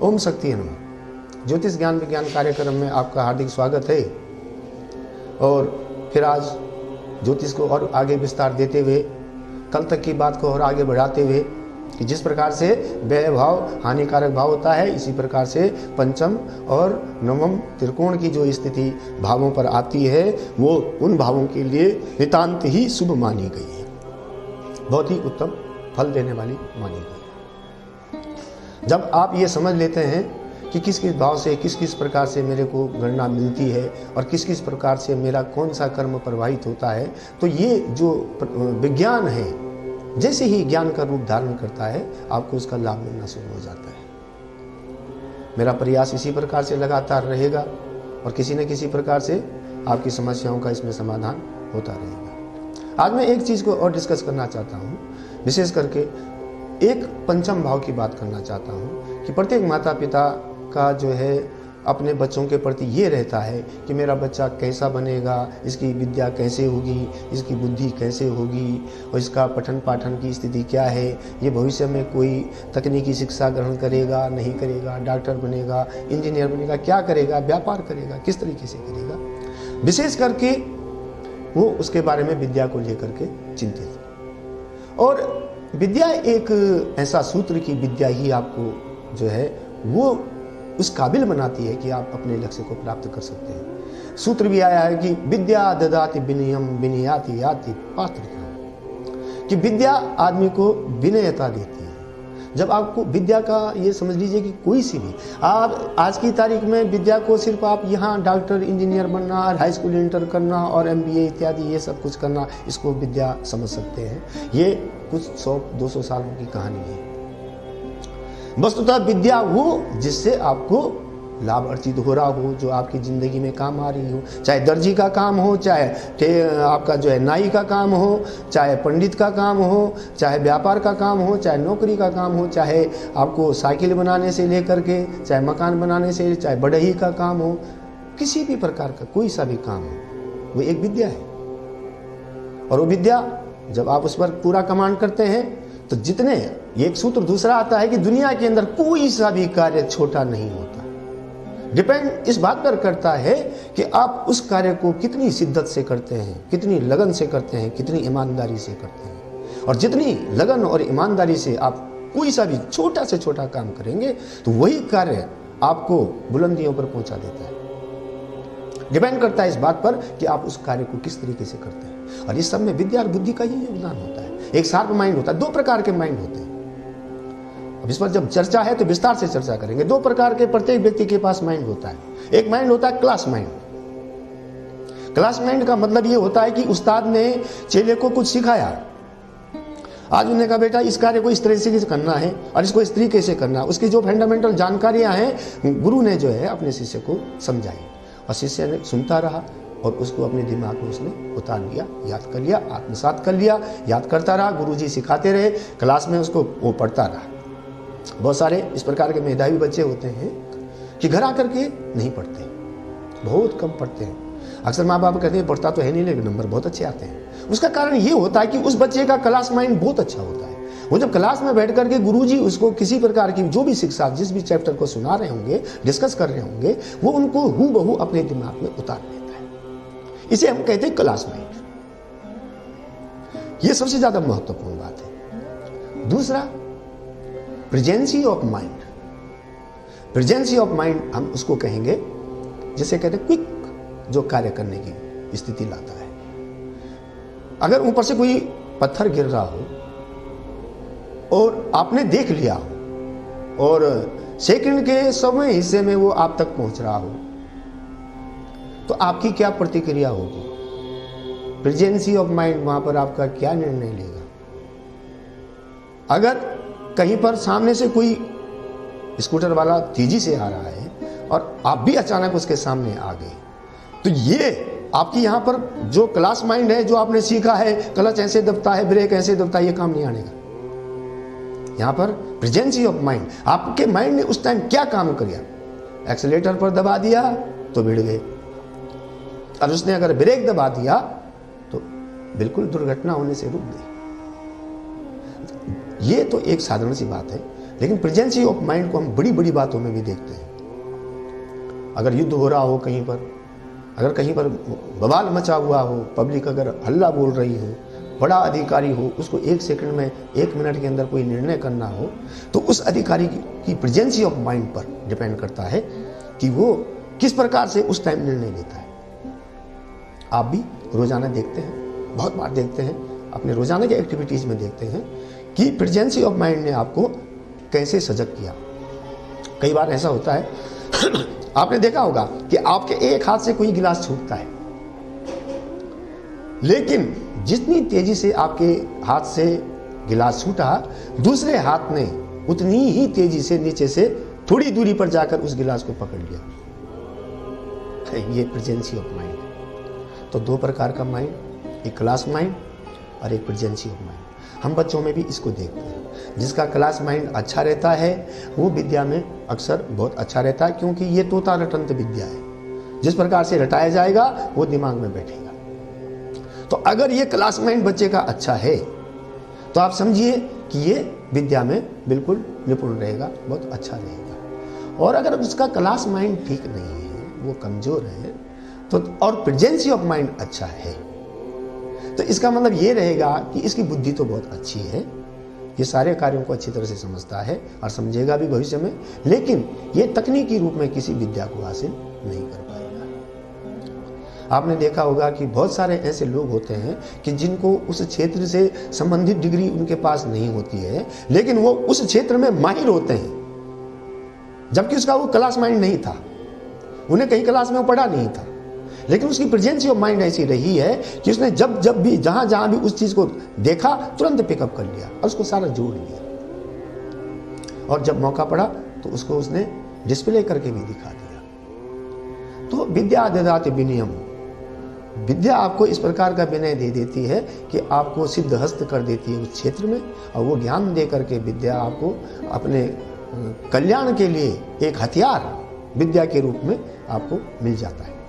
ओम शक्ति नमः। ज्योतिष ज्ञान विज्ञान कार्यक्रम में आपका हार्दिक स्वागत है। और फिर आज ज्योतिष को और आगे विस्तार देते हुए, कल तक की बात को और आगे बढ़ाते हुए कि जिस प्रकार से व्यय भाव हानिकारक भाव होता है, इसी प्रकार से पंचम और नवम त्रिकोण की जो स्थिति भावों पर आती है वो उन भावों के लिए नितांत ही शुभ मानी गई है, बहुत ही उत्तम फल देने वाली मानी गई है। जब आप ये समझ लेते हैं कि किस किस भाव से किस किस प्रकार से मेरे को गणना मिलती है और किस किस प्रकार से मेरा कौन सा कर्म प्रवाहित होता है, तो ये जो विज्ञान है जैसे ही ज्ञान का रूप धारण करता है आपको उसका लाभ मिलना शुरू हो जाता है। मेरा प्रयास इसी प्रकार से लगातार रहेगा और किसी न किसी प्रकार से आपकी समस्याओं का इसमें समाधान होता रहेगा। आज मैं एक चीज़ को और डिस्कस करना चाहता हूँ, विशेष करके एक पंचम भाव की बात करना चाहता हूँ कि प्रत्येक माता पिता का जो है अपने बच्चों के प्रति ये रहता है कि मेरा बच्चा कैसा बनेगा, इसकी विद्या कैसे होगी, इसकी बुद्धि कैसे होगी और इसका पठन पाठन की स्थिति क्या है, ये भविष्य में कोई तकनीकी शिक्षा ग्रहण करेगा नहीं करेगा, डॉक्टर बनेगा, इंजीनियर बनेगा, क्या करेगा, व्यापार करेगा, किस तरीके से करेगा। विशेष करके वो उसके बारे में विद्या को लेकर के चिंतित। और विद्या एक ऐसा सूत्र की विद्या ही आपको जो है वो उस काबिल बनाती है कि आप अपने लक्ष्य को प्राप्त कर सकते हैं। सूत्र भी आया है कि विद्या ददाति विनयम विनयाति याति पात्रता, कि विद्या आदमी को विनयता देती है। जब आपको विद्या का ये समझ लीजिए कि कोई सी भी आप आज की तारीख में विद्या को सिर्फ आप यहाँ डॉक्टर इंजीनियर बनना और हाई स्कूल इंटर करना और MBA इत्यादि ये सब कुछ करना, इसको विद्या समझ सकते हैं। ये कुछ 100-200 सालों की कहानी है। वस्तुतः विद्या वो जिससे आपको लाभ अर्जित हो रहा हो, जो आपकी ज़िंदगी में काम आ रही हो, चाहे दर्जी का काम हो, चाहे आपका जो है नाई का काम हो, चाहे पंडित का काम हो, चाहे व्यापार का काम हो, चाहे नौकरी का काम हो, चाहे आपको साइकिल बनाने से लेकर के, चाहे मकान बनाने से, चाहे बढ़ई का काम हो, किसी भी प्रकार का कोई सा भी काम हो, वो एक विद्या है। और वो विद्या जब आप उस पर पूरा कमांड करते हैं तो जितने, ये एक सूत्र दूसरा आता है कि दुनिया के अंदर कोई सा भी कार्य छोटा नहीं होता। डिपेंड इस बात पर करता है कि आप उस कार्य को कितनी शिद्दत से करते हैं, कितनी लगन से करते हैं, कितनी ईमानदारी से करते हैं। और जितनी लगन और ईमानदारी से आप कोई सा भी छोटा से छोटा काम करेंगे तो वही कार्य आपको बुलंदियों पर पहुंचा देता है। डिपेंड करता है इस बात पर कि आप उस कार्य को किस तरीके से करते हैं। और इस सब में विद्या और बुद्धि का ही योगदान होता है। एक शार्प माइंड होता है, 2 प्रकार के माइंड होते हैं। अब इस पर जब चर्चा है तो विस्तार से चर्चा करेंगे। 2 प्रकार के प्रत्येक व्यक्ति के पास माइंड होता है। एक माइंड होता है क्लास माइंड। क्लास माइंड का मतलब ये होता है कि उस्ताद ने चेले को कुछ सिखाया, आज उन्होंने कहा बेटा इस कार्य को इस तरह से करना है और इसको इस तरीके से करना है। उसकी जो फंडामेंटल जानकारियां हैं गुरु ने जो है अपने शिष्य को समझाई और शिष्य ने सुनता रहा और उसको अपने दिमाग में उसने उतार लिया, याद कर लिया, आत्मसात कर लिया, याद करता रहा। गुरुजी सिखाते रहे, क्लास में उसको वो पढ़ता रहा। बहुत सारे इस प्रकार के मेधावी बच्चे होते हैं कि घर आकर के नहीं पढ़ते, बहुत कम पढ़ते हैं। अक्सर माँ बाप कहते हैं पढ़ता तो है नहीं लेकिन नंबर बहुत अच्छे आते हैं। उसका कारण ये होता है कि उस बच्चे का क्लास माइंड बहुत अच्छा होता है। वो जब क्लास में बैठ करके गुरुजी उसको किसी प्रकार की जो भी शिक्षा जिस भी चैप्टर को सुना रहे होंगे, डिस्कस कर रहे होंगे, वो उनको हूबहू अपने दिमाग में उतार लेता है। इसे हम कहते हैं क्लास माइंड। ये सबसे ज्यादा महत्वपूर्ण बात है। दूसरा, presence of mind. Presence of mind हम उसको कहेंगे जिसे कहते हैं क्विक, जो कार्य करने की स्थिति लाता है। अगर ऊपर से कोई पत्थर गिर रहा हो और आपने देख लिया हो और सेकंड के 100वें हिस्से में वो आप तक पहुंच रहा हो तो आपकी क्या प्रतिक्रिया होगी? प्रेजेंसी ऑफ माइंड वहां पर आपका क्या निर्णय लेगा? अगर कहीं पर सामने से कोई स्कूटर वाला तेजी से आ रहा है और आप भी अचानक उसके सामने आ गए, तो ये आपकी यहां पर जो क्लास माइंड है, जो आपने सीखा है क्लच ऐसे दबता है, ब्रेक ऐसे दबता है, ये काम नहीं आनेगा। यहां पर प्रेजेंसी ऑफ माइंड, आपके माइंड ने उस टाइम क्या काम किया? एक्सीलेटर पर दबा दिया तो भिड़ गए, और उसने अगर ब्रेक दबा दिया तो बिल्कुल दुर्घटना होने से रुक गई। ये तो एक साधारण सी बात है। लेकिन प्रेजेंसी ऑफ माइंड को हम बड़ी बड़ी बातों में भी देखते हैं। अगर युद्ध हो रहा हो कहीं पर, अगर कहीं पर बवाल मचा हुआ हो, पब्लिक अगर हल्ला बोल रही हो, बड़ा अधिकारी हो, उसको 1 सेकंड में 1 मिनट के अंदर कोई निर्णय करना हो, तो उस अधिकारी की प्रेजेंसी ऑफ माइंड पर डिपेंड करता है कि वो किस प्रकार से उस टाइम निर्णय लेता है। आप भी रोजाना देखते हैं, बहुत बार देखते हैं, अपने रोजाना के एक्टिविटीज में देखते हैं कि प्रेजेंसी ऑफ माइंड ने आपको कैसे सजग किया। कई बार ऐसा होता है आपने देखा होगा कि आपके एक हाथ से कोई गिलास छूटता है, लेकिन जितनी तेजी से आपके हाथ से गिलास छूटा, दूसरे हाथ ने उतनी ही तेजी से नीचे से थोड़ी दूरी पर जाकर उस गिलास को पकड़ लिया। ये प्रेजेंसी ऑफ माइंड है। तो 2 प्रकार का माइंड, एक क्लास माइंड और एक प्रेजेंसी ऑफ माइंड। हम बच्चों में भी इसको देखते हैं। जिसका क्लास माइंड अच्छा रहता है वो विद्या में अक्सर बहुत अच्छा रहता है, क्योंकि ये तोता रटंत विद्या है। जिस प्रकार से रटाया जाएगा वो दिमाग में बैठेगा। तो अगर ये क्लास माइंड बच्चे का अच्छा है तो आप समझिए कि ये विद्या में बिल्कुल निपुण रहेगा, बहुत अच्छा रहेगा। और अगर उसका क्लास माइंड ठीक नहीं है, वो कमजोर है, तो और प्रेजेंसी ऑफ माइंड अच्छा है, तो इसका मतलब ये रहेगा कि इसकी बुद्धि तो बहुत अच्छी है, ये सारे कार्यों को अच्छी तरह से समझता है और समझेगा भी भविष्य में, लेकिन ये तकनीकी रूप में किसी विद्या को हासिल नहीं कर पाएगा। आपने देखा होगा कि बहुत सारे ऐसे लोग होते हैं कि जिनको उस क्षेत्र से संबंधित डिग्री उनके पास नहीं होती है, लेकिन वो उस क्षेत्र में माहिर होते हैं, जबकि उसका वो क्लास माइंड नहीं था, उन्हें कहीं क्लास में वो पढ़ा नहीं था, लेकिन उसकी प्रेजेंसी ऑफ माइंड ऐसी रही है कि उसने जब जब भी जहां भी उस चीज को देखा तुरंत पिकअप कर लिया और उसको सारा जोड़ लिया, और जब मौका पड़ा तो उसको उसने डिस्प्ले करके भी दिखा दिया। तो विद्या ददाति विनयम, विद्या आपको इस प्रकार का विनय दे देती है कि आपको सिद्ध हस्त कर देती है उस क्षेत्र में, और वो ज्ञान दे करके विद्या आपको अपने कल्याण के लिए एक हथियार विद्या के रूप में आपको मिल जाता है।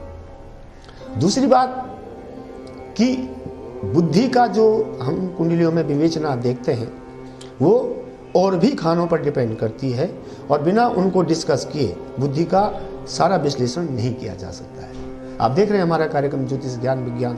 दूसरी बात कि बुद्धि का जो हम कुंडलियों में विवेचना देखते हैं वो और भी खानों पर डिपेंड करती है, और बिना उनको डिस्कस किए बुद्धि का सारा विश्लेषण नहीं किया जा सकता है। आप देख रहे हैं हमारा कार्यक्रम ज्योतिष ज्ञान विज्ञान।